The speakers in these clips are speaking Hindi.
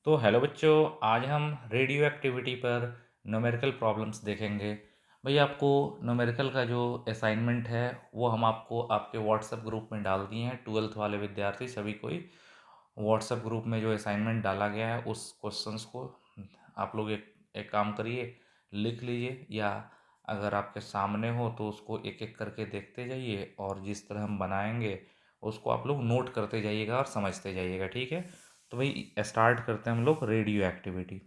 तो हेलो बच्चों, आज हम रेडियो एक्टिविटी पर न्यूमेरिकल प्रॉब्लम्स देखेंगे। भाई आपको न्यूमेरिकल का जो असाइनमेंट है वो हम आपको आपके व्हाट्सएप ग्रुप में डाल दिए हैं। 12th वाले विद्यार्थी सभी कोई व्हाट्सएप ग्रुप में जो असाइनमेंट डाला गया है उस क्वेश्चंस को आप लोग एक एक काम करिए, लिख लीजिए, या अगर आपके सामने हो तो उसको एक एक करके देखते जाइए और जिस तरह हम बनाएंगे उसको आप लोग नोट करते जाइएगा और समझते जाइएगा। ठीक है, तो भाई स्टार्ट करते हैं हम लोग रेडियो एक्टिविटी।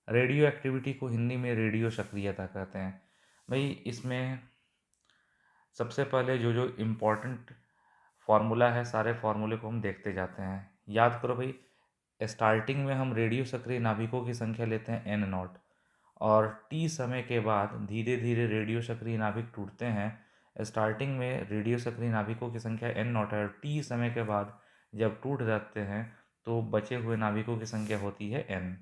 रेडियो एक्टिविटी को हिंदी में रेडियो सक्रियता कहते हैं। भाई इसमें सबसे पहले जो जो इम्पोर्टेंट फार्मूला है सारे फार्मूले को हम देखते जाते हैं। याद करो भाई, स्टार्टिंग में हम रेडियो सक्रिय नाभिकों की संख्या लेते हैं एन नॉट, और टी समय के बाद धीरे धीरे रेडियो सक्रिय नाभिक टूटते हैं। स्टार्टिंग में रेडियो सक्रिय नाभिकों की संख्या एन नॉट है और टी समय के बाद जब टूट जाते हैं तो बचे हुए नाभिकों की संख्या होती है एन।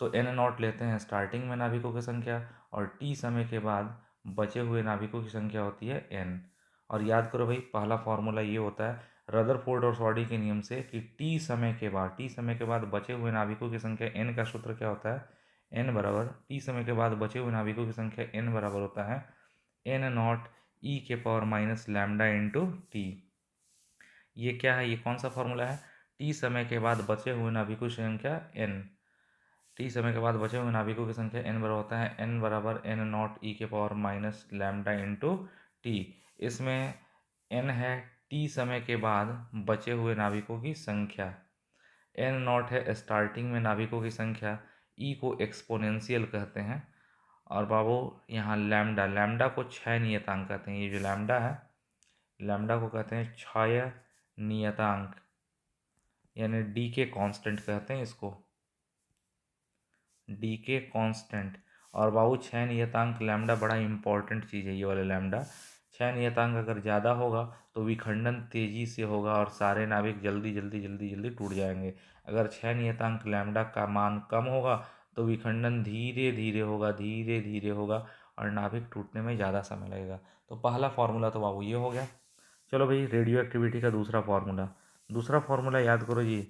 तो एन नॉट लेते हैं स्टार्टिंग में नाभिकों की संख्या, और टी समय के बाद बचे हुए नाभिकों की संख्या होती है एन। और याद करो भाई, पहला फॉर्मूला ये होता है रदरफोर्ड और सॉडी के नियम से कि टी समय के बाद बचे हुए नाभिकों की संख्या एन का सूत्र क्या होता है, एन बराबर टी समय के बाद बचे हुए नाभिकों की संख्या एन बराबर होता है एन नॉट ई के power minus lambda into T. ये क्या है, ये कौन सा फॉर्मूला है, टी समय के बाद बचे हुए नाभिकों की संख्या एन, टी समय के बाद बचे हुए नाभिकों की संख्या एन बराबर होता है एन बराबर एन नॉट ई के power minus lambda into T. इसमें एन है टी समय के बाद बचे हुए नाभिकों की संख्या, एन नॉट है स्टार्टिंग में नाभिकों की संख्या, ई को एक्सपोनेंशियल कहते हैं, और बाबू यहाँ लैम्डा, लैम्डा को क्षय नियतांक कहते हैं। ये जो लैम्डा है, लैम्डा को कहते हैं क्षय नियतांक, यानी डी के कांस्टेंट कहते हैं इसको, डी के कांस्टेंट। और बाबू क्षय नियतांक लैम्डा बड़ा इंपॉर्टेंट चीज़ है, ये वाला लैम्डा। क्षय नियतांक अगर ज़्यादा होगा तो विखंडन तेज़ी से होगा और सारे नाभिक जल्दी जल्दी जल्दी जल्दी टूट जाएंगे। अगर क्षय नियतांक लैम्डा का मान कम होगा तो विखंडन धीरे धीरे होगा, धीरे धीरे होगा, और नाभिक टूटने में ज़्यादा समय लगेगा। तो पहला फार्मूला तो बाबू ये हो गया। चलो भाई, रेडियो एक्टिविटी का दूसरा फार्मूला याद करो जी।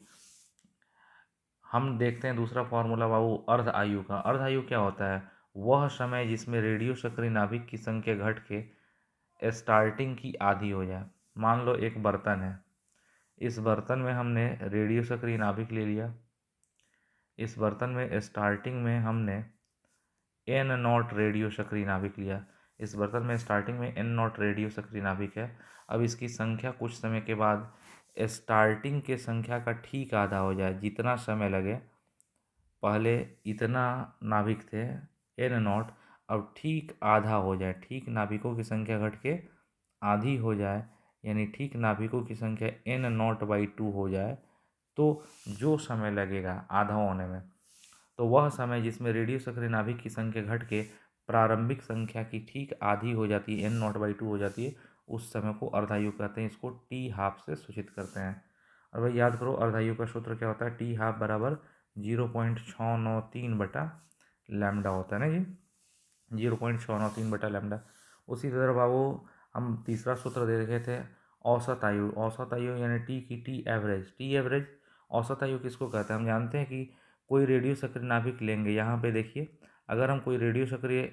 हम देखते हैं दूसरा फार्मूला बाबू अर्ध आयु का। अर्ध आयु क्या होता है, वह समय जिसमें रेडियो सक्रिय नाभिक की संख्या घट के स्टार्टिंग की आधी हो जाए। मान लो एक बर्तन है, इस बर्तन में हमने रेडियो सक्रिय नाभिक ले लिया, इस बर्तन में स्टार्टिंग में हमने एन नॉट रेडियो सक्रिय नाभिक लिया, इस बर्तन में स्टार्टिंग में एन नॉट रेडियो सक्रिय नाभिक है। अब इसकी संख्या कुछ समय के बाद स्टार्टिंग के संख्या का ठीक आधा हो जाए, जितना समय लगे, पहले इतना नाभिक थे एन नॉट, अब ठीक आधा हो जाए, ठीक नाभिकों की संख्या घट के आधी हो जाए, यानी ठीक नाभिकों की संख्या एन नॉट बाई टू हो जाए, तो जो समय लगेगा आधा होने में, तो वह समय जिसमें रेडियो सक्रिय नाभिक की संख्या घट के प्रारंभिक संख्या की ठीक आधी हो जाती है, एन नॉट बाई टू हो जाती है, उस समय को अर्धायु कहते हैं। इसको टी हाफ से सूचित करते हैं। और भाई याद करो, अर्धायु का सूत्र क्या होता है, टी हाफ बराबर 0.693 बटा लैम्डा होता है ना जी, 0.693 बटा लैम्डा। उसी तरह बाबू हम तीसरा सूत्र दे रखे थे, औसत आयु। औसत आयु यानी टी एवरेज। औसत आयु किसको कहते हैं, हम जानते हैं कि कोई रेडियो सक्रिय नाभिक लेंगे, यहाँ पे देखिए, अगर हम कोई रेडियो सक्रिय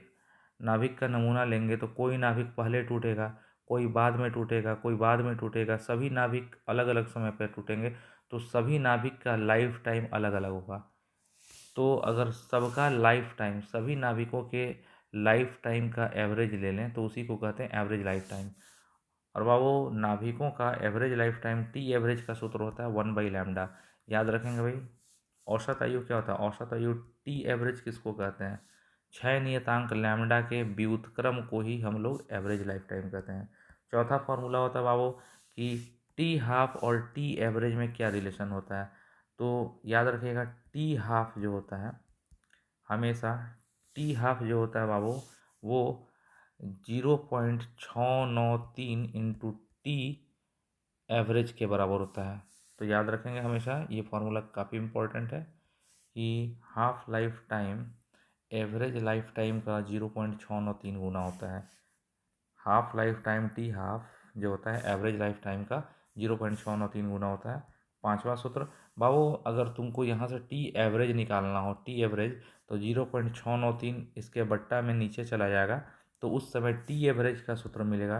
नाभिक का नमूना लेंगे तो कोई नाभिक पहले टूटेगा, कोई बाद में टूटेगा, कोई बाद में टूटेगा, सभी नाभिक अलग अलग समय पर टूटेंगे, तो सभी नाभिक का लाइफ टाइम अलग अलग होगा। तो अगर सबका लाइफ टाइम, सभी नाभिकों के लाइफ टाइम का एवरेज ले लें तो उसी को कहते हैं एवरेज लाइफ टाइम। और बाबू नाभिकों का average life time T average का सूत्र होता है 1/लैम्डा। याद रखेंगे भाई। औसत आयु क्या होता है, औसत आयु टी एवरेज किसको कहते हैं, क्षय नियतांक लैम्डा के व्युत्क्रम को ही हम लोग एवरेज लाइफ टाइम कहते हैं। चौथा फॉर्मूला होता है बाबू कि टी हाफ और टी एवरेज में क्या रिलेशन होता है। तो याद रखिएगा, टी हाफ जो होता है हमेशा, टी हाफ जो होता है बाबू, वो 0.693 इंटू टी एवरेज के बराबर होता है। तो याद रखेंगे हमेशा, ये फार्मूला काफ़ी इम्पोर्टेंट है कि half life time average life time का 0.693 गुना होता है। Half life time T half जो होता है एवरेज लाइफ टाइम का 0.693 गुना होता है। पांचवा सूत्र, बाबू अगर तुमको यहाँ से टी एवरेज निकालना हो, टी एवरेज, तो 0.693 इसके बट्टा में नीचे चला जाएगा, तो उस समय टी एवरेज का सूत्र मिलेगा।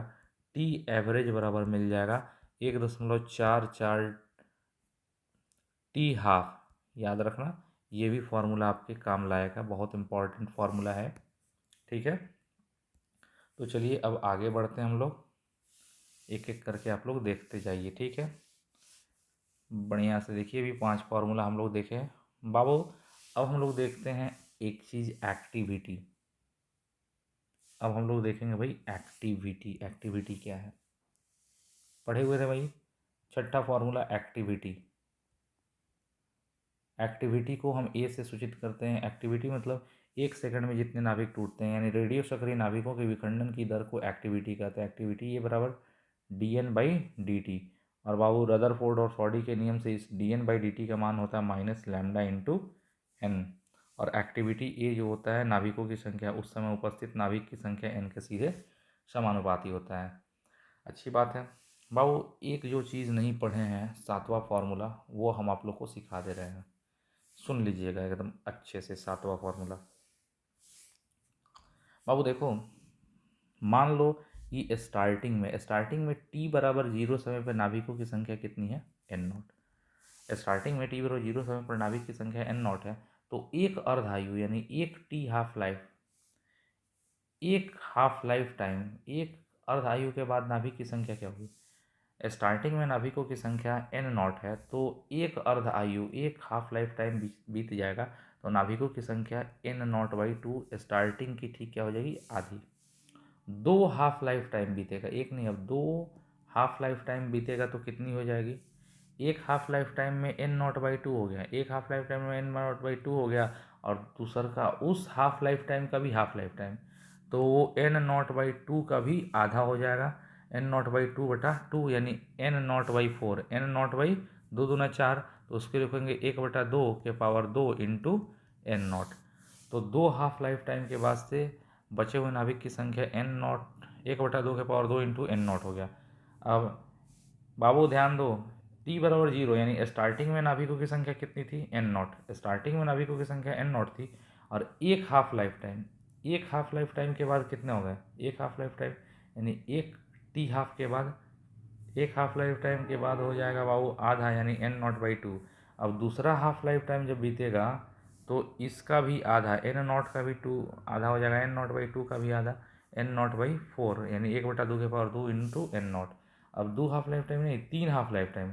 टी एवरेज बराबर मिल जाएगा 1.44 टी हाफ। याद रखना, ये भी फार्मूला आपके काम लायक है, बहुत इंपॉर्टेंट फार्मूला है। ठीक है, तो चलिए अब आगे बढ़ते हैं हम लोग, एक एक करके आप लोग देखते जाइए। ठीक है, बढ़िया से देखिए, अभी 5 फार्मूला हम लोग देखे हैं बाबू। अब हम लोग देखते हैं एक चीज़, एक्टिविटी। अब हम लोग देखेंगे भाई एक्टिविटी, एक्टिविटी क्या है, पढ़े हुए थे भाई। छठा फार्मूला एक्टिविटी। एक्टिविटी को हम ए से सूचित करते हैं। एक्टिविटी मतलब 1 सेकंड में जितने नाभिक टूटते हैं, यानी रेडियो सक्रिय नाभिकों के विखंडन की दर को एक्टिविटी कहते हैं। एक्टिविटी ये बराबर dN/dt। और बाबू रदरफोर्ड और सॉडी के नियम से इस dN/dt का मान होता है -λ/n। और एक्टिविटी ए जो होता है नाभिकों की संख्या, उस समय उपस्थित नाभिक की संख्या n के सीधे समानुपाती होता है। अच्छी बात है बाबू। एक जो चीज़ नहीं पढ़े हैं, 7वां फार्मूला, वो हम आप लोग को सिखा दे रहे हैं, सुन लीजिएगा एकदम अच्छे से। 7वां फार्मूला बाबू देखो, मान लो कि स्टार्टिंग में टी बराबर 0 समय पर नाभिकों की संख्या कितनी है, n0। स्टार्टिंग में टी बराबर 0 समय पर नाभिक की संख्या n0 है, तो एक अर्ध आयु यानी एक टी हाफ लाइफ, एक हाफ लाइफ टाइम, एक अर्ध आयु के बाद नाभिक की संख्या क्या होगी। स्टार्टिंग में नाभिकों की संख्या n0 है, तो एक अर्ध आयु, एक हाफ लाइफ टाइम बीत जाएगा, तो नाभिकों की संख्या n0/2 स्टार्टिंग की ठीक क्या हो जाएगी, आधी। 2 हाफ लाइफ टाइम बीतेगा, एक नहीं अब 2 हाफ लाइफ टाइम बीतेगा, तो कितनी हो जाएगी, एक हाफ लाइफ टाइम में n0/2 हो गया, एक हाफ लाइफ टाइम में n0/2 हो गया, और दूसर का उस हाफ लाइफ टाइम का भी हाफ लाइफ टाइम, तो वो n0/2 का भी आधा हो जाएगा। n0/2/2 यानी n0/4, n0/2 दूना 4, तो उसके लिखेंगे 1/2 के पावर 2 इंटू n0। तो 2 हाफ लाइफ टाइम के बाद से बचे हुए नाभिक की संख्या n0, 1/2 के पावर 2 इंटू n0 हो गया। अब बाबू ध्यान दो, t बराबर 0 यानी स्टार्टिंग में नाभिकों की संख्या कितनी थी, n0। स्टार्टिंग में नाभिकों की संख्या n0 थी, और एक हाफ लाइफ टाइम, एक हाफ लाइफ टाइम के बाद कितने हो गए, एक हाफ लाइफ टाइम यानी एक टी हाफ के बाद, एक हाफ लाइफ टाइम के बाद हो जाएगा बाबू आधा, यानी n0/2। अब दूसरा हाफ लाइफ टाइम जब बीतेगा, तो इसका भी आधा, n0 का भी 2 आधा हो जाएगा, n0/2 का भी आधा, n0/4 यानी 1/2 के पावर 2 इंटू n0। अब 2 हाफ लाइफ टाइम नहीं, 3 half life time,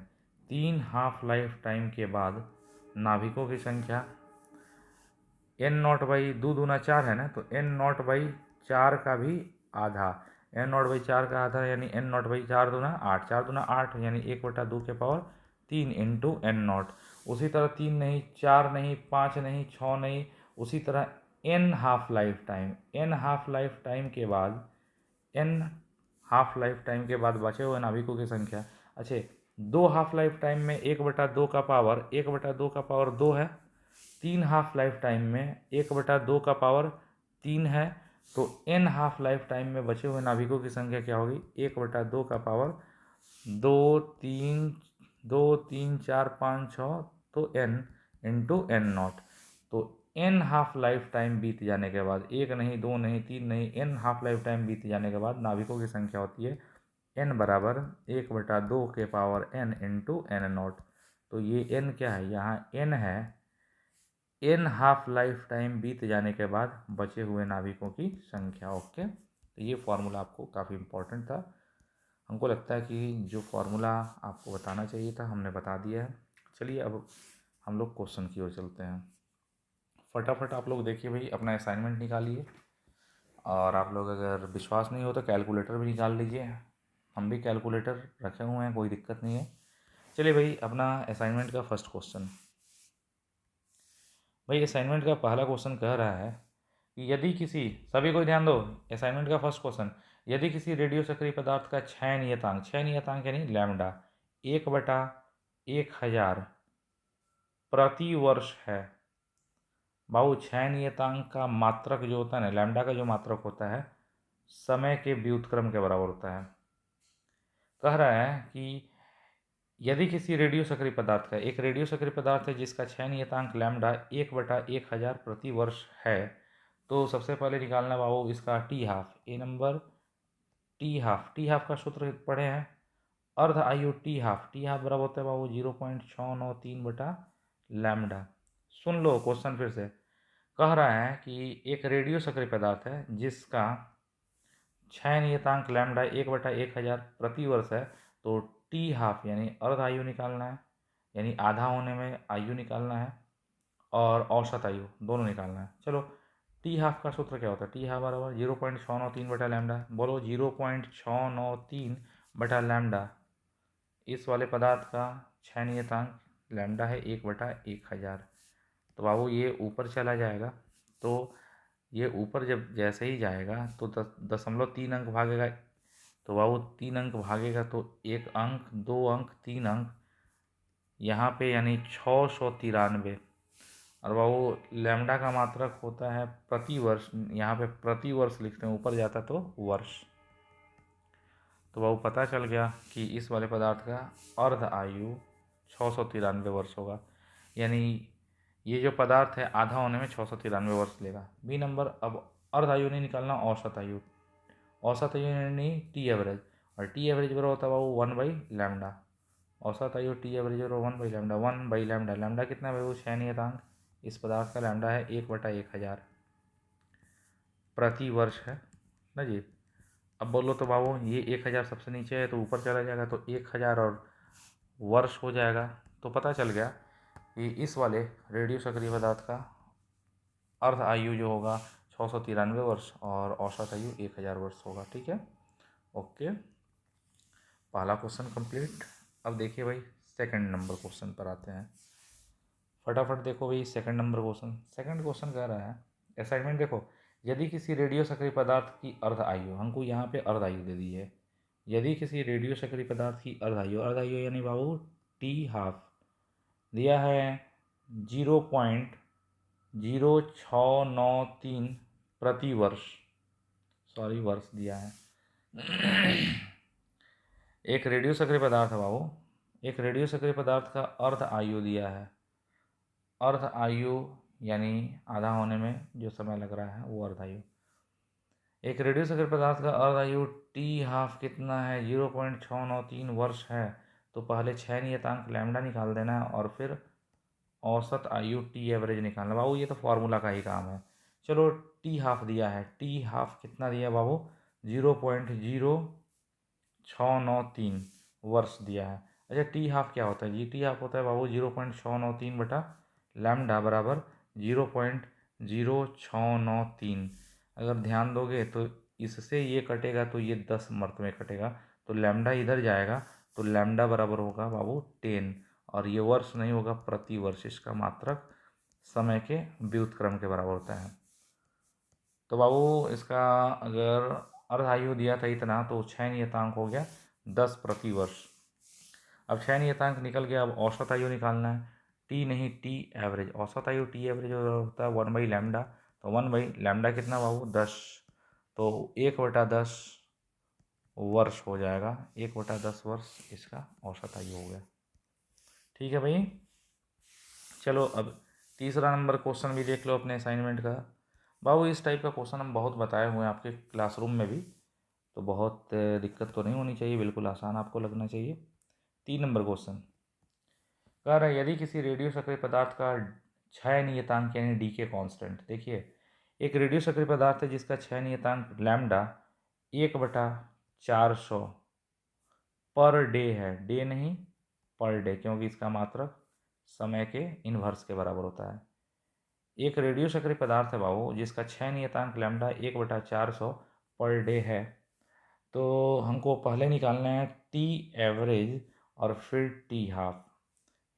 3 half life time के बाद नाभिकों की संख्या n0/2 दूना 4 है ना, तो n0/4 का भी आधा, n0/4 का आधा यानी n0/4 दूना 8, 4 दूना 8 यानी 1/2 के पावर 3 इंटू n0। उसी तरह 3 नहीं, 4 नहीं, 5 नहीं, 6 नहीं, उसी तरह n half life time, n half life time के बाद, n हाफ लाइफ टाइम के बाद बचे हुए नाभिकों की संख्या। अच्छा, 2 हाफ लाइफ टाइम में 1/2 का पावर, 1/2 का पावर 2 है, 3 हाफ लाइफ टाइम में 1/2 का पावर 3 है, तो n हाफ लाइफ टाइम में बचे हुए नाभिकों की संख्या क्या होगी, 1/2 का पावर 2, 3, 2, 3, 4, 5, 6, तो n इंटू n0। तो n हाफ लाइफ टाइम बीत जाने के बाद, एक नहीं, दो नहीं, तीन नहीं, n हाफ लाइफ टाइम बीत जाने के बाद नाभिकों की संख्या होती है n बराबर 1/2 के पावर n इंटू n0। तो ये n क्या है, यहाँ n है n हाफ लाइफ टाइम बीत जाने के बाद बचे हुए नाभिकों की संख्या। ओके, तो ये फार्मूला आपको काफ़ी इम्पोर्टेंट था। हमको लगता है कि जो फार्मूला आपको बताना चाहिए था हमने बता दिया है। चलिए अब हम लोग क्वेश्चन की ओर चलते हैं। फटाफट आप लोग देखिए भाई, अपना असाइनमेंट निकालिए, और आप लोग अगर विश्वास नहीं हो तो कैलकुलेटर भी निकाल लीजिए, हम भी कैलकुलेटर रखे हुए हैं, कोई दिक्कत नहीं है। चलिए भाई, अपना असाइनमेंट का फर्स्ट क्वेश्चन। भाई असाइनमेंट का पहला क्वेश्चन कह रहा है कि यदि किसी, सभी को ध्यान दो, असाइनमेंट का फर्स्ट क्वेश्चन, यदि किसी रेडियो सक्रिय पदार्थ का क्षय नियतांक, क्षय नियतांक यानी लैम्डा 1/1000 प्रति वर्ष है। बाबू क्षय नियतांक का मात्रक जो होता है ना, लैम्डा का जो मात्रक होता है, समय के व्युत्क्रम के बराबर होता है। कह रहा है कि यदि किसी रेडियो सक्रिय पदार्थ का, एक रेडियो सक्रिय पदार्थ है जिसका क्षय नियतांक लैम्डा 1/1000 प्रति वर्ष है, तो सबसे पहले निकालना बाबू इसका टी हाफ। ए नंबर टी हाफ का सूत्र पढ़े हैं, अर्ध आयु टी हाफ बराबर होता है बाबू 0.693/लैम्डा। सुन लो क्वेश्चन फिर से। कह रहा है कि एक रेडियो सक्रिय पदार्थ है जिसका क्षय नियतांक लैम्डा 1/1000 प्रति वर्ष है, तो टी हाफ यानी अर्ध आयु निकालना है, यानी आधा होने में आयु निकालना है, और औसत आयु दोनों निकालना है। चलो, टी हाफ का सूत्र क्या होता है? टी हाफ बराबर 0.693/लैम्डा। बोलो 0.693/लैम्डा। इस वाले पदार्थ का क्षय नियतांक लैम्डा है 1/1000। तो बाबू ये ऊपर चला जाएगा, तो ये ऊपर जब जैसे ही जाएगा तो 0.3 अंक भागेगा। तो बाबू 3 अंक भागेगा तो 1 अंक, 2 अंक, 3 अंक, यहाँ पे यानी 693। और बाबू लैम्डा का मात्रक होता है प्रति वर्ष, यहाँ पे प्रति वर्ष लिखते हैं, ऊपर जाता तो वर्ष। तो बाबू पता चल गया कि इस वाले पदार्थ का अर्ध आयु 693 वर्ष होगा, यानी ये जो पदार्थ है आधा होने में 693 वर्ष लेगा। बी नंबर, अब अर्ध आयु नहीं निकालना, औसत आयु। औसत आयु यानी टी एवरेज, और टी एवरेज बराबर होता है बाबू 1/लैम्डा। औसत आयु टी एवरेज बराबर 1/लैम्डा। 1/लैम्डा, लैम्डा कितना है बाबू? क्षय नियतांक इस पदार्थ का लैम्डा है 1/1000 प्रति वर्ष है ना जी। अब बोलो तो बाबू ये 1000 सबसे नीचे है तो ऊपर चला जाएगा, तो 1000 और वर्ष हो जाएगा। तो पता चल गया कि इस वाले रेडियो सक्रिय पदार्थ का अर्ध आयु जो होगा 693 वर्ष, और औसत आयु 1000 वर्ष होगा। ठीक है, ओके, पहला क्वेश्चन कंप्लीट। अब देखिए भाई सेकंड नंबर क्वेश्चन पर आते हैं। फटाफट देखो भाई second number question. Second question कह रहा है, असाइनमेंट देखो, यदि किसी रेडियो सक्रिय पदार्थ की अर्ध आयु, हमको यहाँ पे अर्ध आयु दे दी है, यदि किसी रेडियो सक्रिय पदार्थ की अर्ध आयु यानी बाबू टी हाफ दिया है 0.0693 प्रति वर्ष, सॉरी वर्ष दिया है। एक रेडियो सक्रिय पदार्थ है बाबू, एक रेडियो सक्रिय पदार्थ का अर्ध आयु दिया है। अर्ध आयु यानी आधा होने में जो समय लग रहा है वो अर्ध आयु। एक रेडियो सक्रिय पदार्थ का अर्ध आयु टी हाफ कितना है? 0.693 वर्ष है। तो पहले क्षय नियतांक लैम्डा निकाल देना है और फिर औसत आयु टी एवरेज निकालना। बाबू ये तो फॉर्मूला का ही काम है। चलो, टी हाफ दिया है, टी हाफ कितना दिया बाबू? 0.0693 वर्ष दिया है। अच्छा, टी हाफ क्या होता है जी? टी हाफ होता है बाबू 0.693/लैम्डा बराबर 0.0693। अगर ध्यान दोगे तो इससे ये कटेगा तो ये 10 मरतबे कटेगा, तो लैम्डा इधर जाएगा तो लैम्डा बराबर होगा बाबू 10, और ये वर्ष नहीं होगा, प्रति वर्ष। इसका मात्रक समय के व्युत्क्रम के बराबर होता है। तो बाबू इसका अगर अर्ध आयु दिया था इतना, तो क्षय नियतांक हो गया 10 प्रति वर्ष। अब क्षय नियतांक निकल गया, अब औसत आयु निकालना है। टी नहीं, टी एवरेज। औसत आयु टी एवरेज होता है 1/लैम्डा। तो 1/लैम्डा कितना बाबू? 10। तो 1/10 वर्ष हो जाएगा, 1/10 वर्ष इसका औसत आयु हो गया। ठीक है भाई, चलो अब तीसरा नंबर क्वेश्चन भी देख लो अपने असाइनमेंट का। बाबू इस टाइप का क्वेश्चन हम बहुत बताए हुए हैं आपके क्लासरूम में भी, तो बहुत दिक्कत तो नहीं होनी चाहिए, बिल्कुल आसान आपको लगना चाहिए। 3 नंबर क्वेश्चन कह रहा है, यदि किसी रेडियो सक्रिय पदार्थ का क्षय नियतांक यानी डी के कॉन्स्टेंट, देखिए एक रेडियो सक्रिय पदार्थ है जिसका क्षय नियतांक लैम्डा 1/400 पर डे है, डे नहीं पर डे, क्योंकि इसका मात्रक समय के इन्वर्स के बराबर होता है। एक रेडियो सक्रिय पदार्थ है बाबू जिसका क्षय नियतांक लैम्डा 1/400 पर डे है, तो हमको पहले निकालना है टी एवरेज और फिर टी हाफ,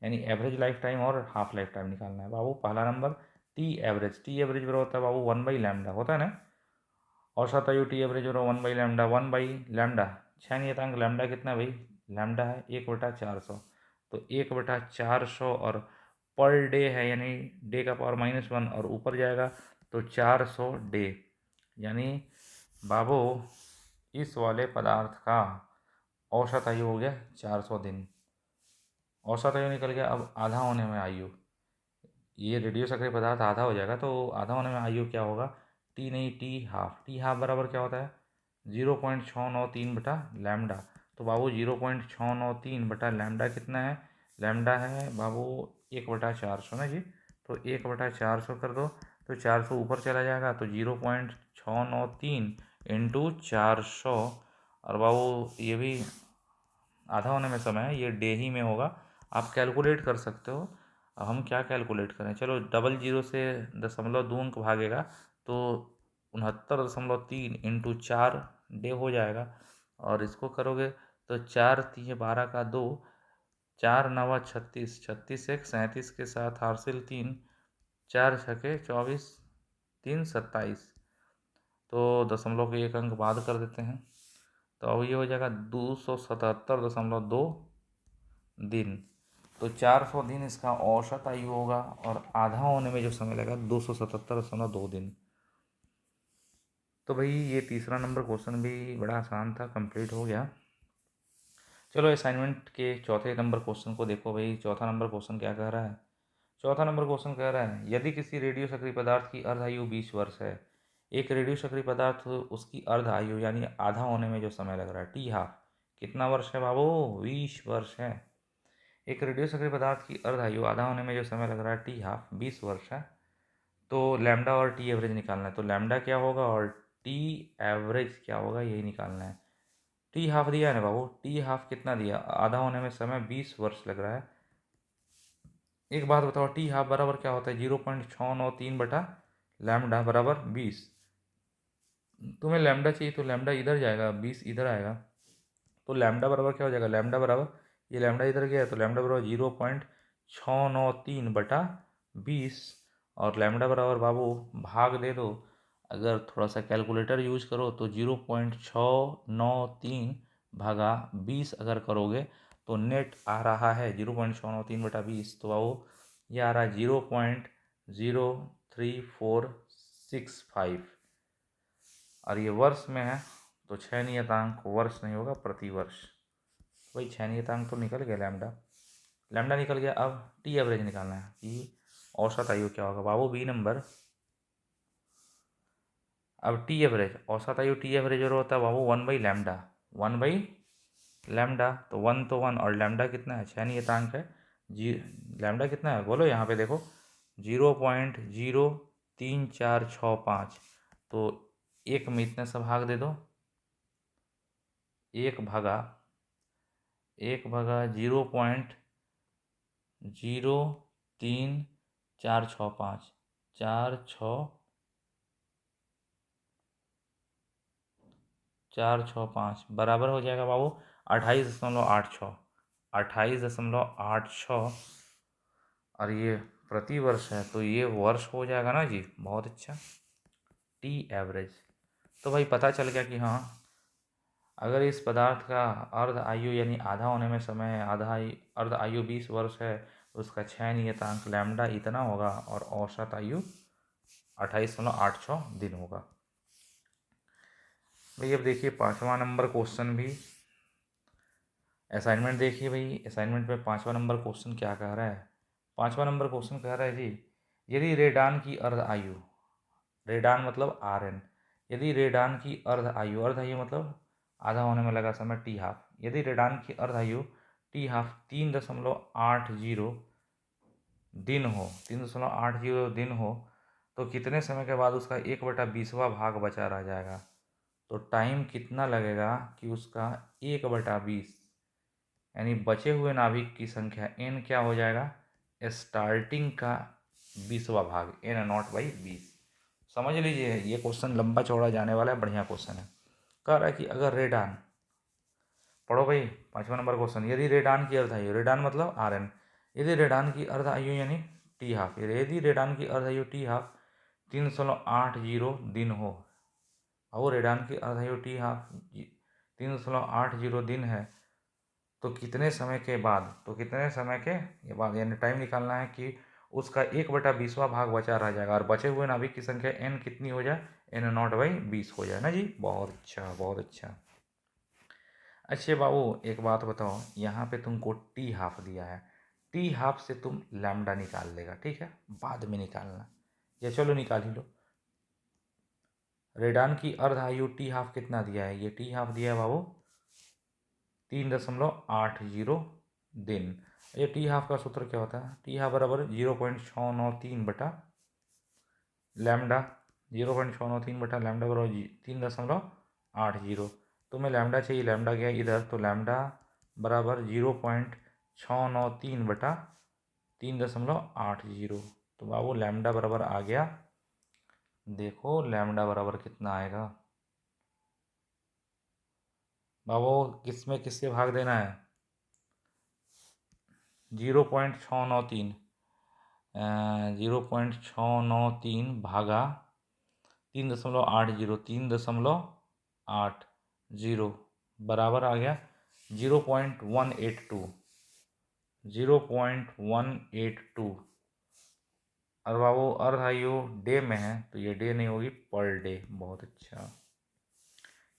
यानी एवरेज लाइफ टाइम और हाफ लाइफ टाइम निकालना है बाबू। पहला number T average, T average बराबर होता है बाबू 1/लैम्डा, होता है ना। औसत आयु टी एवरेज बराबर 1/लैम्डा। 1/लैम्डा, क्षय नियतांक लैम्डा कितना है भाई? लैम्डा है 1/400, तो 1/400 और पर डे है यानी डे का पावर -1, और ऊपर जाएगा तो 400 डे, यानी बाबू इस वाले पदार्थ का औसत आयु हो गया 400 दिन। औसत आयु निकल गया। अब आधा होने में आयु, ये रेडियो सक्रिय पदार्थ आधा हो जाएगा तो आधा होने में आयु क्या होगा, टी नहीं टी हाफ। टी हाफ बराबर क्या होता है 0.693 बटा लैम्डा। तो बाबू 0.693 बटा लैम्डा कितना है, लैम्डा है बाबू 1/400 ना जी। तो 1/400 कर दो तो 400 ऊपर चला जाएगा तो 0.693 × 400। और बाबू ये भी आधा होने में समय है, ये डे ही में होगा, आप कैलकुलेट कर सकते हो। अब हम क्या कैलकुलेट करें, चलो डबल जीरो से 0.2 अंक भागेगा तो 69.3 × 4 डे हो जाएगा। और इसको करोगे तो 4×3 = 12 का 2, 4×9 = 36, 36 एक 37 के साथ हासिल 3, 4×6 = 24, 3 × 27। तो दशमलव के 1 अंक बाद कर देते हैं तो अब ये हो जाएगा 277.2 दिन। तो 400 दिन इसका औसत आयु होगा और आधा होने में जो समय लगेगा 277.2 दिन। तो भाई ये तीसरा नंबर क्वेश्चन भी बड़ा आसान था, कंप्लीट हो गया। चलो असाइनमेंट के चौथे नंबर क्वेश्चन को देखो भाई। चौथा नंबर क्वेश्चन क्या कह रहा है, चौथा नंबर क्वेश्चन कह रहा है यदि किसी रेडियो सक्रिय पदार्थ की अर्ध आयु 20 वर्ष है, एक रेडियो सक्रिय पदार्थ उसकी अर्ध आयु यानी आधा होने में जो समय लग रहा है टी हाफ कितना वर्ष है बाबू, 20 वर्ष है। एक रेडियो सक्रिय पदार्थ की अर्ध आयु आधा होने में जो समय लग रहा है टी हाफ 20 वर्ष है। तो लैम्डा और टी एवरेज निकालना है। तो लैम्डा क्या होगा और टी एवरेज क्या होगा यही निकालना है। टी हाफ दिया है ना बाबू, टी हाफ कितना दिया, आधा होने में समय 20 वर्ष लग रहा है। एक बात बताओ टी हाफ बराबर क्या होता है 0.693 बटा लैम्डा बराबर 20। तुम्हें लैम्डा चाहिए तो लैम्डा इधर जाएगा, 20 इधर आएगा। तो लैम्डा बराबर क्या हो जाएगा, लैम्डा बराबर ये लैम्डा इधर गया है तो लैम्डा बराबर 0.693/20। और लैम्डा बराबर बाबू भाग दे दो, अगर थोड़ा सा कैलकुलेटर यूज करो तो 0.693/20 अगर करोगे तो नेट आ रहा है 0.693/20। तो बाबू ये आ रहा है 0.03465। और ये वर्ष में है तो 6 नियतांक वर्ष नहीं होगा प्रति वर्ष। वही 6 नियतांक तो निकल गया लैम्डा, लैम्डा निकल गया। अब टी एवरेज निकालना है कि औसत आयु क्या होगा बाबू, बी नंबर। अब टी एवरेज औसत आयु टी एवरेज और होता है बाबू 1/लैम्डा, 1/लैम्डा। तो 1 तो 1 और लैम्डा कितना है 6 नियतांक है जी। लैम्डा कितना है बोलो यहाँ पे देखो 0.03465। तो एक में इतने से भाग दे दो, एक भागा 0.03465, 465 बराबर हो जाएगा बाबू 28.86, 28.86। और ये प्रति वर्ष है तो ये वर्ष हो जाएगा ना जी, बहुत अच्छा। टी एवरेज तो भाई पता चल गया कि हाँ अगर इस पदार्थ का अर्ध आयु यानी आधा होने में समय अर्ध आयु 20 वर्ष है तो उसका 6 नियतांक लैम्डा इतना होगा और औसत आयु 28.86 दिन होगा। भाई अब देखिए पाँचवा नंबर क्वेश्चन भी असाइनमेंट देखिए भाई। असाइनमेंट में पाँचवा नंबर क्वेश्चन क्या कह रहा है, पाँचवा नंबर क्वेश्चन कह रहा है जी यदि रेडान की अर्ध आयु, रेडान मतलब आरएन, यदि रेडान की अर्ध आयु मतलब आधा होने में लगा समय टी हाफ, यदि रेडान की अर्ध आयु टी हाफ 3.80 दिन हो, 3.80 दिन हो तो कितने समय के बाद उसका 1/20वां भाग बचा रह जाएगा। तो टाइम कितना लगेगा कि उसका 1/20 यानी बचे हुए नाभिक की संख्या n क्या हो जाएगा, स्टार्टिंग का 20वां भाग n0/20। समझ लीजिए ये क्वेश्चन लंबा चौड़ा जाने वाला है, बढ़िया क्वेश्चन है। कह रहा है कि अगर रेडान, पढ़ो भाई पाँचवा नंबर क्वेश्चन, यदि रेडान की अर्ध आयु, रेडान मतलब आरएन, यदि रेडान की अर्ध आयु यानी टी हाफ, यदि रेडान की अर्ध आयु टी हाफ 380 दिन हो, और रेडान की अर्ध आयु टी हाफ 380 दिन है तो कितने समय के बाद, तो कितने समय के बाद यानी टाइम निकालना है कि उसका 1/20वां भाग बचा रह जाएगा और बचे हुए नाभिक की संख्या n कितनी हो जाए, n0/20 हो जाए ना जी। बहुत अच्छा बहुत अच्छा। अच्छे बाबू एक बात बताओ, यहाँ पे तुमको टी हाफ दिया है, टी हाफ से तुम लैम्डा निकाल लेगा, ठीक है, बाद में निकालना, या चलो निकाल ही लो। रेडान की अर्ध आयु टी हाफ कितना दिया है, ये टी हाफ दिया है बाबू 3.80 दिन। ये टी हाफ का सूत्र क्या होता है, टी हाफ बराबर 0.693 बटा लैम्डा, 0.693 बटा लैम्डा बराबर 3.80। तुम्हें लैम्डा चाहिए, लैम्डा गया इधर, तो लैम्डा बराबर 0.693 बटा 3.80। तो बाबू लैम्डा बराबर आ गया, देखो लैम्डा बराबर कितना आएगा बाबू, किस में किससे भाग देना है, 0.693, 0.693 भागा 3.80, 3.80 बराबर आ गया 0.182, 0.182। और बाबू अर्ध आयु डे में है तो ये डे नहीं होगी, पर डे। बहुत अच्छा।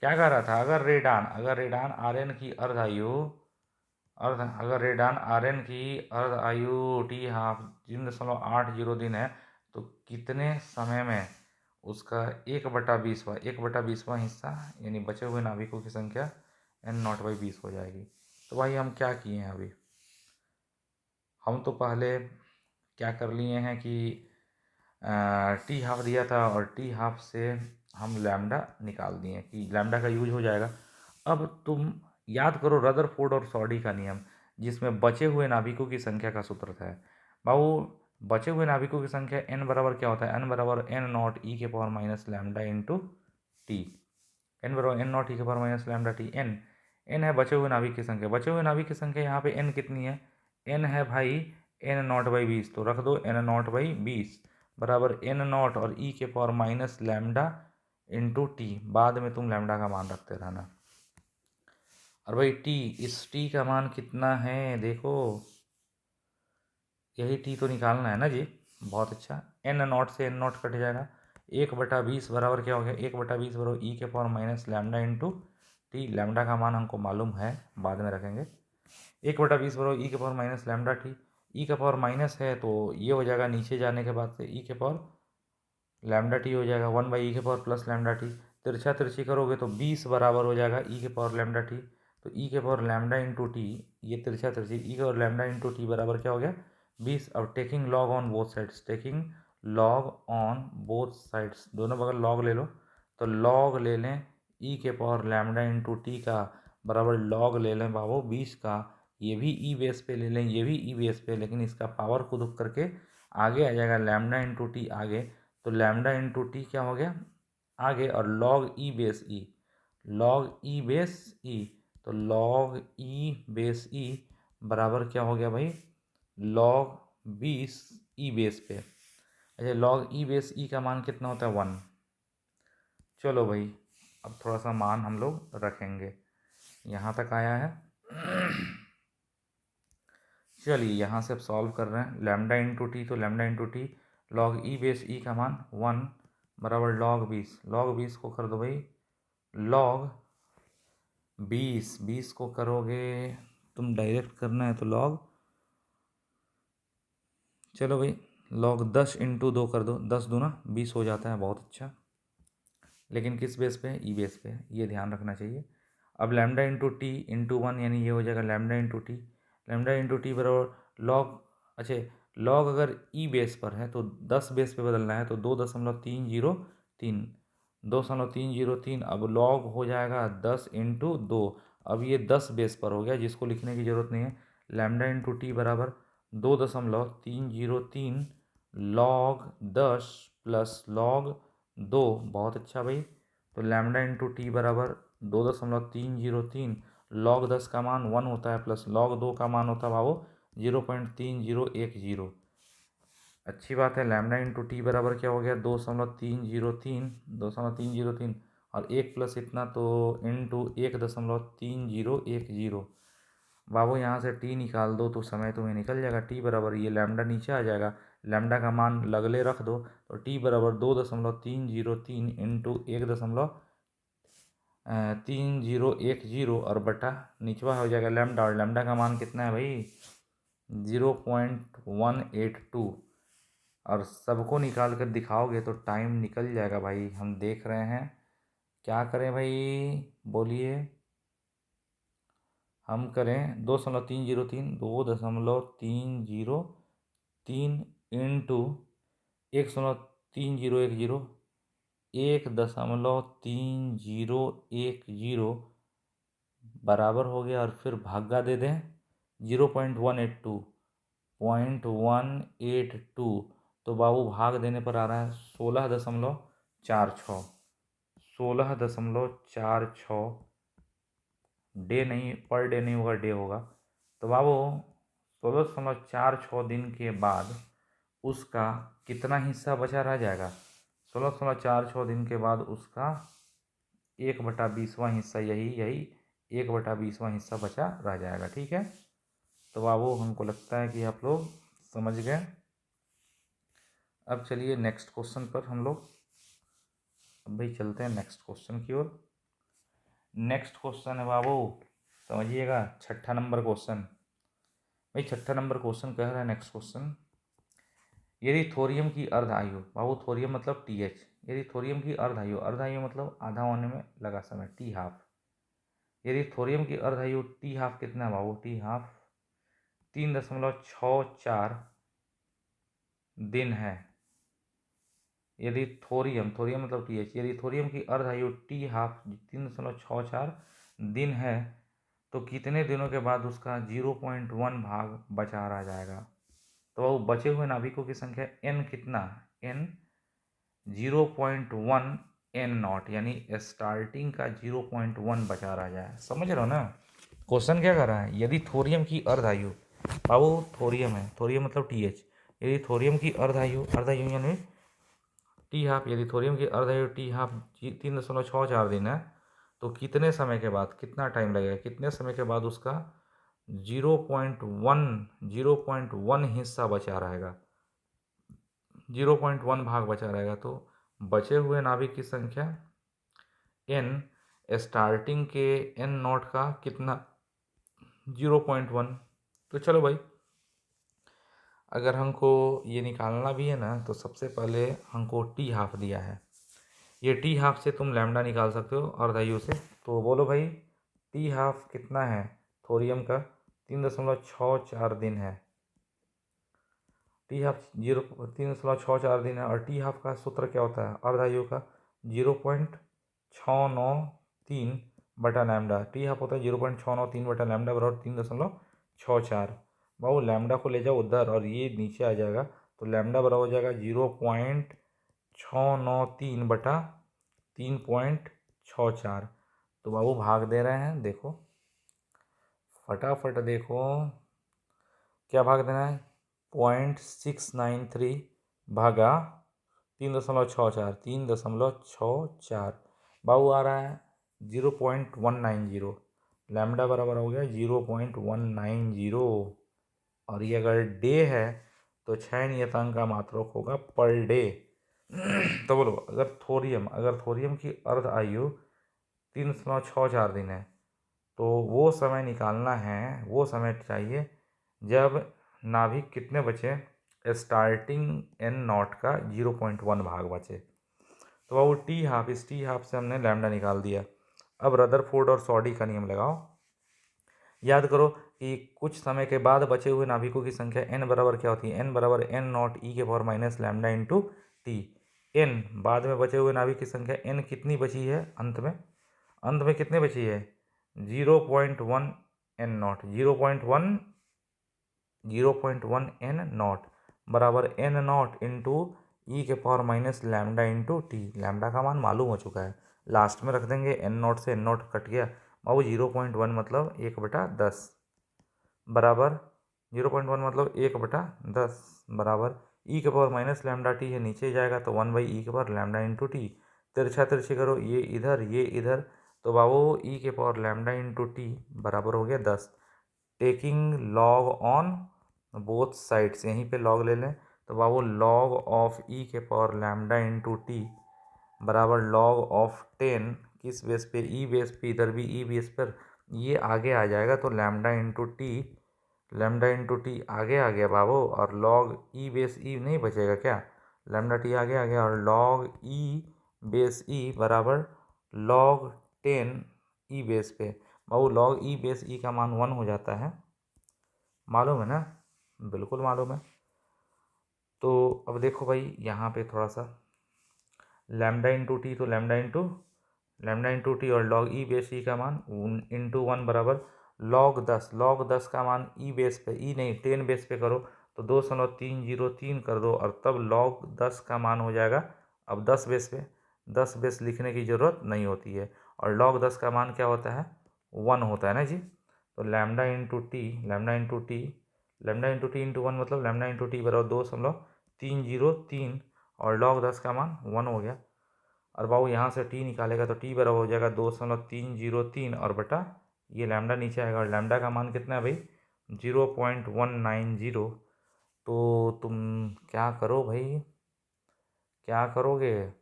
क्या कह रहा था, अगर रेडान आर्यन की अर्ध आयु अगर रेडान आर्यन की अर्ध आयु टी हाफ 3.80 दिन है, तो कितने समय में उसका 1/20वां हिस्सा यानी बचे हुए नाविकों की संख्या n0/20 हो जाएगी। तो भाई हम क्या किए हैं अभी, हम तो पहले क्या कर लिए हैं कि टी हाफ दिया था और टी हाफ से हम लैम्डा निकाल दिए कि लैम्डा का यूज हो जाएगा। अब तुम याद करो रदरफोर्ड और सॉडी का नियम, जिसमें बचे हुए नाभिकों की संख्या का सूत्र था। बाबू बचे हुए नाभिकों की संख्या n बराबर क्या होता है, n बराबर n0 e⁻ lambda T, n बराबर n0 e⁻ टी। n है बचे हुए नाभिक की संख्या, बचे हुए नाभिक की संख्या यहाँ पे n कितनी है, n है भाई n0/20, तो रख दो n0/20 बराबर n0 और e⁻ टी, बाद में तुम लैम्डा का मान रखते रहना। और भाई टी, इस टी का मान कितना है देखो, यही टी तो निकालना है ना जी। बहुत अच्छा, n0 से n0 कट जाएगा, 1/20 बराबर क्या हो गया, 1/20 बराबर e⁻ लैम्डा का मान हमको मालूम है, बाद में रखेंगे। 1/20 बराबर e⁻ है तो ये हो जाएगा, नीचे जाने के बाद से e⁻ हो जाएगा 1/e प्लस लैम्डा टी। तिरछा तिरछी करोगे तो 20 बराबर हो जाएगा e⁻ तो e⁻ ये तिरछा तिरछी e⁻ बराबर क्या हो गया 20। अब taking log on both sides, दोनों बगल लॉग ले लो, तो लॉग ले लें e⁻ का बराबर लॉग ले लें बाबू 20 का, ये भी ई बेस पे ले लें, ये भी ई बेस पे, लेकिन इसका पावर खुद करके आगे आ जाएगा λ×t आगे, तो λ×t क्या हो गया आगे, और log e तो log e बराबर क्या हो गया भाई log 20 ई बेस पे। अच्छा log e का मान कितना होता है 1। चलो भाई अब थोड़ा सा मान हम लोग रखेंगे, यहाँ तक आया है। चलिए यहाँ से अब सॉल्व कर रहे हैं, λ×t तो λ×t log e का मान 1 बराबर log 20 को कर दो भाई log 20 को करोगे तुम डायरेक्ट करना है तो log, चलो भाई log 10/2 कर दो, 10×2 = 20 हो जाता है। बहुत अच्छा, लेकिन किस बेस पे, ई बेस पे, ये ध्यान रखना चाहिए। अब λ×t/1 यानी ये हो जाएगा λ×t बराबर लॉग, अच्छा लॉग अगर ई बेस पर है तो 10 बेस पे बदलना है, तो 2.303, 2.303। अब लॉग हो जाएगा 10/2, अब ये 10 बेस पर हो गया, जिसको लिखने की ज़रूरत नहीं है। λ×t बराबर 2.303 log 10 प्लस log 2। बहुत अच्छा भाई, तो λ×t बराबर 2.303 log 10 का मान 1 होता है, प्लस log 2 का मान होता है बाबू 0.3010। अच्छी बात है, λ×t बराबर क्या हो गया 2.303 और 1 प्लस इतना तो इंटू 1.3010। बाबू यहाँ से टी निकाल दो तो समय तुम्हें निकल जाएगा, टी बराबर ये लैम्डा नीचे आ जाएगा, लैम्डा का मान लगले रख दो, तो टी बराबर 2.303 इंटू 3010 और बटा निचवा हो जाएगा लैम्डा, और लैम्डा का मान कितना है भाई 0.182। और सबको निकाल कर दिखाओगे तो टाइम निकल जाएगा भाई, हम देख रहे हैं। क्या करें भाई बोलिए, हम करें 2.303, 2.303 इंटू 1.3010, 1.3010 बराबर हो गया, और फिर भागा दे दें 0.182, तो बाबू भाग देने पर आ रहा है 16.46, 16.46। डे नहीं, पर डे नहीं होगा, डे होगा। तो बाबू 16.46 दिन के बाद उसका कितना हिस्सा बचा रह जाएगा? 16.46 दिन के बाद उसका 1/20वां हिस्सा, यही 1/20वां हिस्सा बचा रह जाएगा। ठीक है, तो बाबू हमको लगता है कि आप लोग समझ गए। अब चलिए नेक्स्ट क्वेश्चन पर हम लोग अब भाई चलते हैं नेक्स्ट क्वेश्चन की ओर। नेक्स्ट क्वेश्चन है बाबू, समझिएगा, 6ठा नंबर क्वेश्चन। भाई 6ठा नंबर क्वेश्चन कह रहा है, नेक्स्ट क्वेश्चन, यदि थोरियम की अर्ध आयु, बाबू थोरियम मतलब TH, यदि थोरियम की अर्ध आयु, अर्ध आयु मतलब आधा होने में लगा समय, T हाफ, यदि थोरियम की अर्ध आयु T हाफ कितना है बाबू? T हाफ 3.64 दिन है। यदि थोरियम, थोरियम मतलब TH, यदि थोरियम की अर्ध आयु T हाफ 3.64 दिन है, तो कितने दिनों के बाद उसका 0.1 भाग बचा रह जाएगा? तो वो बचे हुए नाभिकों की संख्या n कितना? n 0.1 n नॉट, यानी स्टार्टिंग का 0.1 बचा रह जाए। समझ रहे हो ना? क्वेश्चन क्या कर रहा है, यदि थोरियम की अर्ध आयु, बाबू थोरियम है, थोरियम मतलब TH, यदि थोरियम की अर्ध आयु, अर्ध आयु यानी T हाफ, यदि थोरियम की अर्ध आयु T हाफ 3.64 दिन है, तो कितने समय के बाद, कितना टाइम लगेगा, कितने समय के बाद उसका 0.1 हिस्सा बचा रहेगा, 0.1 भाग बचा रहेगा। तो बचे हुए नाभिक की संख्या n, स्टार्टिंग के n नॉट का कितना 0.1। तो चलो भाई, अगर हमको ये निकालना भी है ना, तो सबसे पहले हमको T हाफ दिया है, ये T हाफ से तुम लैम्डा निकाल सकते हो अर्धायु से। तो बोलो भाई T हाफ कितना है थोरियम का? 3.64 दिन है। T हाफ 3.64 दिन है, और T हाफ का सूत्र क्या होता है अर्धायु का? 0.693 बटा लैम्डा। T हाफ होता है 0.693 बटा लैम्डा बराबर 3.64। बाबू लैम्डा को ले जाओ उधर और ये नीचे आ जाएगा, तो लैम्डा बराबर हो जाएगा 0.693 बटा 3.64। तो बाबू भाग दे रहे हैं, देखो फटाफट देखो क्या भाग देना है, 0.693 भागा 3.64, 3.64 बाबू आ रहा है 0.190, लैम्डा बराबर हो गया 0.190। और ये अगर डे है तो 6 नियतांक का मात्रक होगा पर डे। तो बोलो अगर थोरियम की अर्ध आयु 3.64 दिन है, तो वो समय निकालना है, वो समय चाहिए जब नाभिक कितने बचे, स्टार्टिंग n नॉट का 0.1 भाग बचे। तो बाबू T हाफ, इस T हाफ से हमने लैम्डा निकाल दिया। अब रदरफोर्ड और सॉडी का नियम लगाओ। याद करो कि कुछ समय के बाद बचे हुए नाभिकों की संख्या n बराबर क्या होती है? n बराबर n नॉट e के power minus lambda into T. n बाद में बचे हुए नाभिक की संख्या n कितनी बची है अंत में? अंत में कितनी बची है? 0.1 n नॉट, 0.1 n नॉट बराबर n नॉट इंटू ई के power minus lambda into T. Lambda का मान मालूम हो चुका है, लास्ट में रख देंगे, n नॉट से n नॉट कट गया बाबू। 0.1 मतलब 1/10 बराबर 0.1 मतलब 1/10 बराबर ई के पावर माइनस लैम्डा टी है, नीचे जाएगा तो 1/e के पावर लैम्डा इंटू टी। तिरछा तिरछी करो, ये इधर, तो बाबू ई के पावर लैम्डा इंटू टी बराबर हो गया 10। Taking log on both sides, यहीं पे लॉग ले लें, तो बाबू लॉग ऑफ ई के पावर लैम्डा इंटू टी बराबर लॉग ऑफ 10 किस बेस पे, ई बेस पे, इधर भी ई बेस पर, ये आगे आ जाएगा तो lambda into T, lambda into T आगे आ गया बाबू, और लॉग ई बेस ई नहीं बचेगा क्या, लैम्डा टी आगे आ गया, और लॉग ई बेस ई बराबर लॉग 10 ई बेस पे। बाबू लॉग ई बेस ई का मान 1 हो जाता है, मालूम है ना, बिल्कुल मालूम है। तो अब देखो भाई यहाँ पे थोड़ा सा लैम्डा इंटू टी, तो लैम्डा इंटू टी और लॉग ई बेस ई का मान इंटू 1 बराबर लॉग 10, लॉग 10 का मान ई बेस पे, ई नहीं 10 बेस पे करो तो 2.303 कर दो, और तब लॉग 10 का मान हो जाएगा, अब 10 बेस पे, 10 बेस लिखने की ज़रूरत नहीं होती है, और लॉग 10 का मान क्या होता है, 1 होता है ना जी। तो lambda into T, lambda into T, lambda into T into 1 मतलब लैम्डा इंटू टी बराबर 2.303, और लॉग 10 का मान 1 हो गया। और बाबू यहाँ से टी निकालेगा तो टी बराबर हो जाएगा 2.303, और बटा ये लैम्डा नीचे आएगा, और लैम्डा का मान कितना है भाई, 0.190। तो तुम क्या करो भाई, क्या करोगे,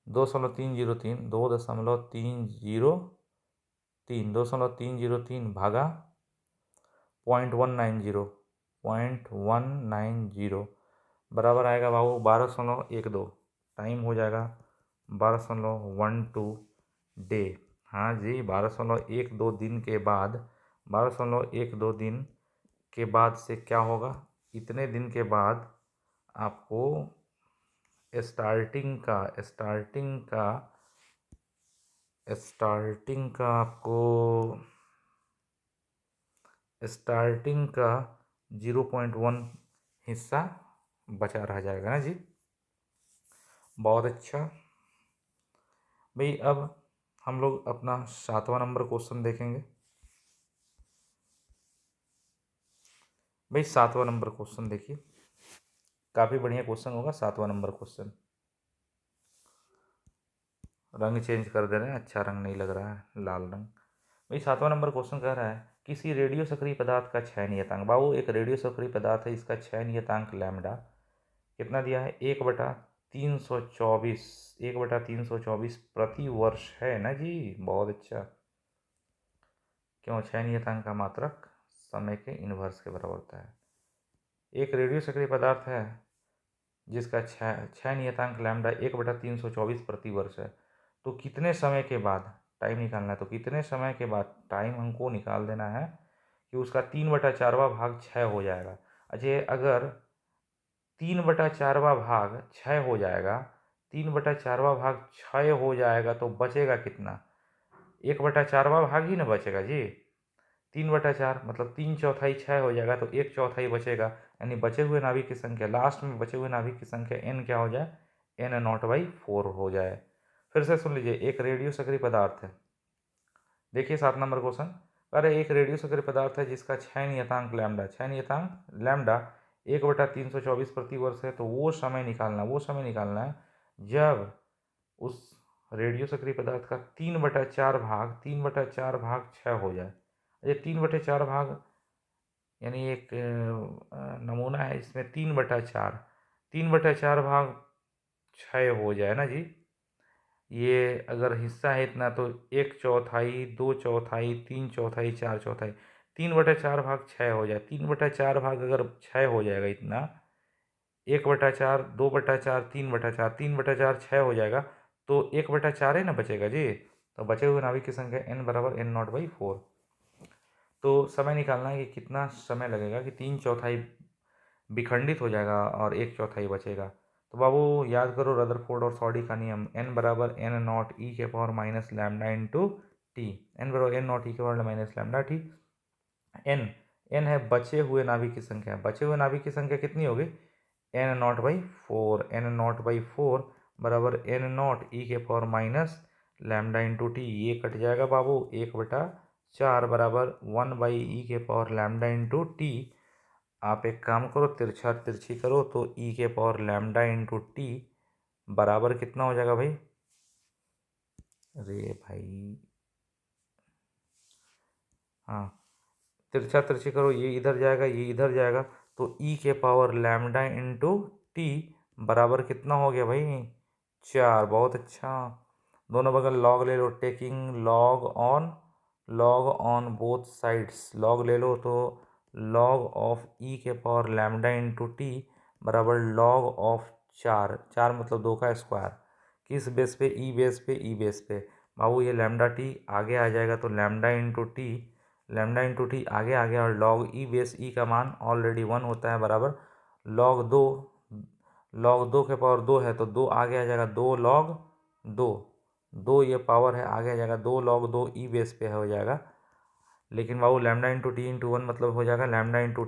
2.303, 2.303 भागा 0.190, 0.190 बराबर आएगा बाबू 12.12, टाइम हो जाएगा 12.12 डे। हाँ जी, 12.12 दिन के बाद, 12.12 दिन के बाद से क्या होगा, इतने दिन के बाद आपको स्टार्टिंग का 0.1 हिस्सा बचा रह जाएगा ना जी। बहुत अच्छा भाई, अब हम लोग अपना 7वां नंबर क्वेश्चन देखेंगे। भाई 7वां नंबर क्वेश्चन देखिए, काफ़ी बढ़िया क्वेश्चन होगा 7वां नंबर क्वेश्चन। रंग चेंज कर दे रहे हैं, अच्छा रंग नहीं लग रहा है, लाल रंग। भाई 7वां नंबर क्वेश्चन कह रहा है किसी रेडियो सक्रिय पदार्थ का क्षय नियतांक। बाबू एक रेडियो सक्रिय पदार्थ है, इसका क्षय नियतांक लैम्डा कितना दिया है, 1/324, 1/324 प्रति वर्ष है ना जी। बहुत अच्छा, क्यों, क्षय नियतांक का मात्रक समय के इन्वर्स के बराबर होता है। एक रेडियो सक्रिय पदार्थ है जिसका क्षय नियतांक लैम्डा 1/324 प्रति वर्ष है, तो कितने समय के बाद, टाइम निकालना है, तो कितने समय के बाद टाइम हमको निकाल देना है कि उसका 3/4वां भाग क्षय हो जाएगा। अच्छा, अगर 3/4वां भाग क्षय हो जाएगा, 3/4वां भाग क्षय हो जाएगा तो बचेगा कितना, 1/4वां भाग ही ना बचेगा जी। 3/4 मतलब 3/4 क्षय हो जाएगा तो 1/4 बचेगा, यानी बचे हुए नाभिक की संख्या, लास्ट में बचे हुए नाभिक की संख्या n क्या हो जाए, n0/4 हो जाए। फिर से सुन लीजिए, एक रेडियो सक्रिय पदार्थ है, देखिए 7 नंबर क्वेश्चन। अरे एक रेडियो सक्रिय पदार्थ है जिसका क्षय नियतांक लैम्डा, क्षय नियतांक लैम्डा 1/324 प्रति वर्ष है, तो वो समय निकालना है जब उस रेडियो सक्रिय पदार्थ का 3/4 भाग क्षय हो जाए। ये 3/4 भाग यानी एक नमूना है इसमें 3/4 भाग क्षय हो जाए ना जी। ये अगर हिस्सा है इतना तो 1/4, 2/4, 3/4, 4/4, 3/4 भाग क्षय हो जाए, 3/4 भाग अगर क्षय हो जाएगा इतना, 1/4, 2/4, 3/4, 3/4 क्षय हो जाएगा तो 1/4 ही ना बचेगा जी। तो बचे हुए नाभिक की संख्या n = n0/4। तो समय निकालना है कि कितना समय लगेगा कि 3/4 विखंडित हो जाएगा और 1/4 बचेगा। तो बाबू याद करो रदरफोर्ड और सॉडी का नियम, n बराबर n0e⁻λ इंटू टी, n बराबर n0e⁻λ टी। n है बचे हुए नाभिक की संख्या, बचे हुए नाभिक की संख्या कितनी होगी, n0/4, n0/4 बराबर n0e⁻λ इंटू टी, ये कट जाएगा बाबू, 1/4 बराबर 1/e⁻λ इंटू टी। आप एक काम करो, तिरछा तिरछी करो तो e⁻λ इंटू टी बराबर कितना हो जाएगा भाई, अरे भाई हाँ, तिरछा तिरछी करो, ये इधर जाएगा ये इधर जाएगा, तो e⁻λ इंटू टी बराबर कितना हो गया भाई, 4। बहुत अच्छा, दोनों बगल लॉग ले लो, taking log on both sides, log ले लो तो लॉग ऑफ ई के पावर लैम्डा इंटू टी बराबर लॉग ऑफ 4 मतलब 2 का स्क्वायर, किस बेस पे, ई बेस पे, ई बेस पे। बाबू ये लैम्डा टी आगे आ जाएगा तो लैम्डा इंटू टी आगे आ गया और लॉग ई बेस ई का मान ऑलरेडी 1 होता है बराबर लॉग 2 के पावर 2 है तो 2 आगे आ जाएगा 2 ये पावर है आगे आ जाएगा 2 log 2 ई बेस पे हो जाएगा। लेकिन बाबू लैम्डा इंटू टी इंटू 1 मतलब हो जाएगा लैम्डा इंटू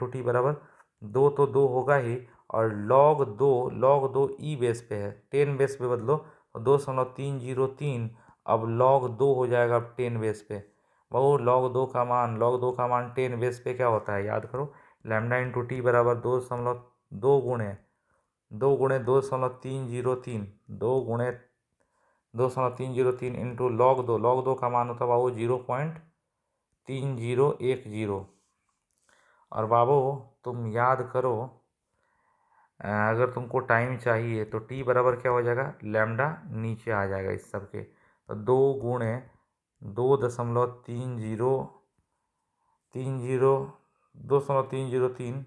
टी बराबर 2 तो 2 होगा ही, और log 2 ई बेस पे है, 10 बेस पे बदलो तो 2.303, अब log 2 हो जाएगा अब 10 बेस पे। बाबू log 2 का मान 10 बेस पे क्या होता है याद करो, लैम्डा इंटू टी बराबर 2 गुणे 2.303, 2.303 इंटू log 2 का मान होता है बाबू 0.3010। और बाबू तुम याद करो, अगर तुमको टाइम चाहिए तो टी बराबर क्या हो जाएगा, लैम्डा नीचे आ जाएगा इस सब के, तो 2 गुणे 2.303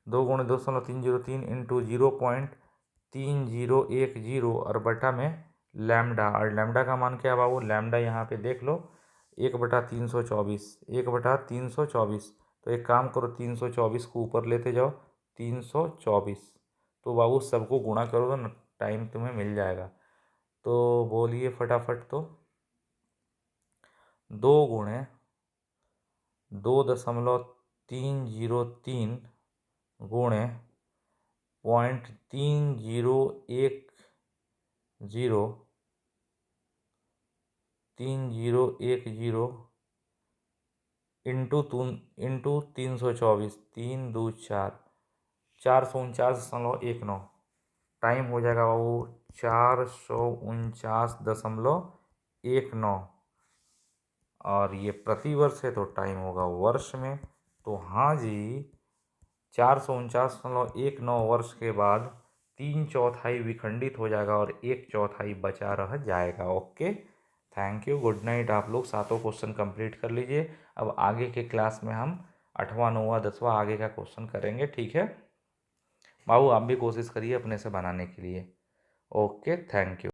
2 गुणे 2.303 इंटू 0.3010 और बटा में लैम्डा, और लैम्डा का मान क्या है बाबू, लैम्डा यहाँ पे देख लो 1/324, तो एक काम करो 324 को ऊपर लेते जाओ 324, तो बाबू सबको गुणा करो तो टाइम तुम्हें मिल जाएगा। तो बोलिए फटाफट, तो 2 गुणे 2.303 गुणे 0.3010 इंटू 324, 3×2=4, 449.19, टाइम हो जाएगा बाबू 449.19, और ये प्रति वर्ष है तो टाइम होगा वर्ष में। तो हाँ जी, 449.19 वर्ष के बाद 3/4 विखंडित हो जाएगा और 1/4 बचा रह जाएगा। Okay, thank you, good night. आप लोग सातों क्वेश्चन कंप्लीट कर लीजिए। अब आगे के क्लास में हम 8वां 9वां 10वां आगे का क्वेश्चन करेंगे, ठीक है बाबू। आप भी कोशिश करिए अपने से बनाने के लिए। Okay, thank you.